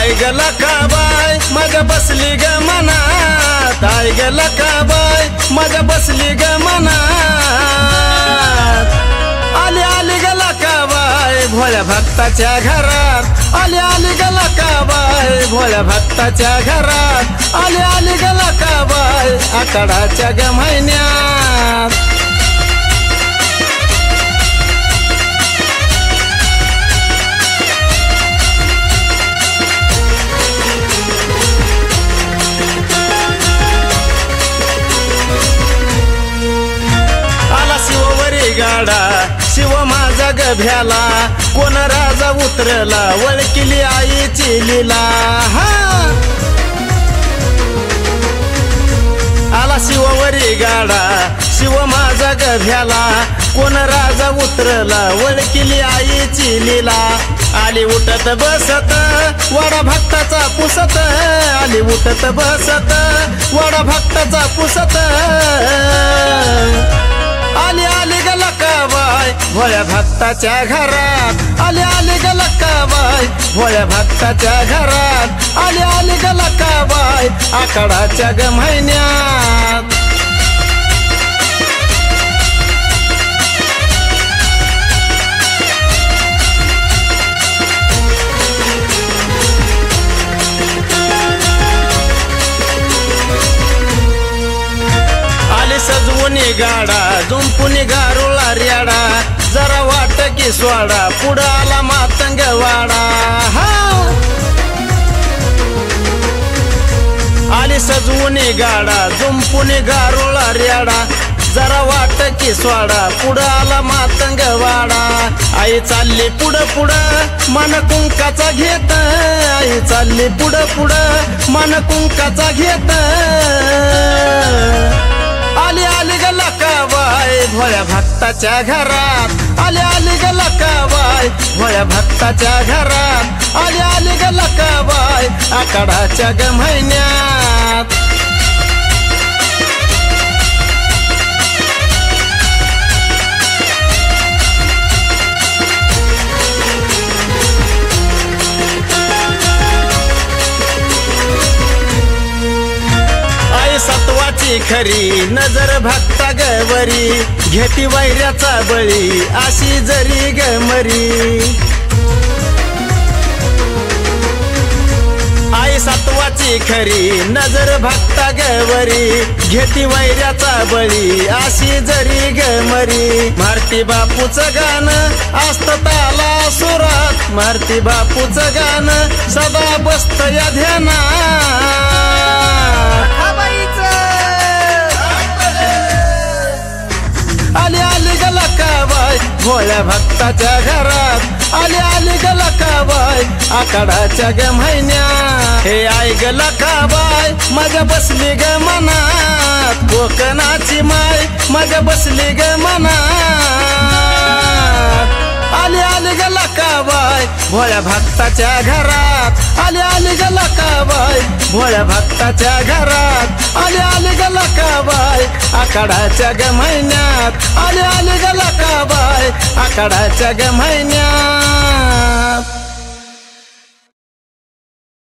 आई ग लकाबाई माझ्या बसली ग मनात, आई ग लकाबाई माझ्या बसली ग मनात। आली आली ग लकाबाई भोळ्या भक्ताच्या घरात, आली आली ग लकाबाई भोळ्या भक्ताच्या घरात, आली आली ग लकाबाई आषाढाच्या ग महिन्यात। गाडा शिव माझा गभ्याला, कोण राजा उतरला वळकिली आईची लीला। आला शिववरी गाडा शिव माझा गभ्याला, कोण राजा उतरला वळकिली आईची लीला। आली उठत बसत वडा भक्ताचा पुसत, आली उठत बसत वडा भक्ताचा पुसत। आली आली ग लकाबाई भोळ्या भक्ताच्या घरात, आली आली ग लकाबाई भोळ्या भक्ताच्या घरात, आली आली ग लकाबाई आषाढाच्या ग महिन्यात। सजवूनी गाडा जुंपुनी गारुळा रेडा, जरा वाट की स्वाडा पुढं आला मातंग वाडा। आली सजवूनी गाडा जुंपुनी गारुळा रेडा, जरा वाट की स्वाडा पुढं आला मातंग वाडा। आई चालली पुढं पुढं मन कुंकाचा घेत, आई चालली पुढं पुढं मन कुंकाचा घेत। आली आली ग लकाबाई भोळ्या भक्ताच्या घरात, आली आली ग लकाबाई भोळ्या भक्ताच्या घरात, आली आली ग लकाबाई आषाढाच्या ग महिन्यात। सत्वाची खरी नजर भक्ता गवरी, घेती वैऱ्याचा बळी अशी जरी ग मरी। आई सत्वाची खरी नजर भक्ता गवरी, घेती वैऱ्याचा बळी अशी जरी ग मरी। मारती बापूचं गाणं असत ताला सुरात, मारती बापूचं गाणं सदा बसत या ध्यानात। आली आली ग लकाबाई भोळ्या भक्ताच्या घरात, आली आली ग लकाबाई आषाढाच्या ग महिन्यात। हे आई ग लकाबाई माझ्या बसली ग मनात, कोकणाची माय माझ्या बसली ग मनात। आली आली ग लकाबाई भोळ्या भक्ताच्या घरात, आली आली ग लकाबाई भोळ्या भक्ताच्या घरात, आली आली ग लकाबाई आषाढाच्या ग महिन्यात, आली आली ग लकाबाई आषाढाच्या ग महिन्यात।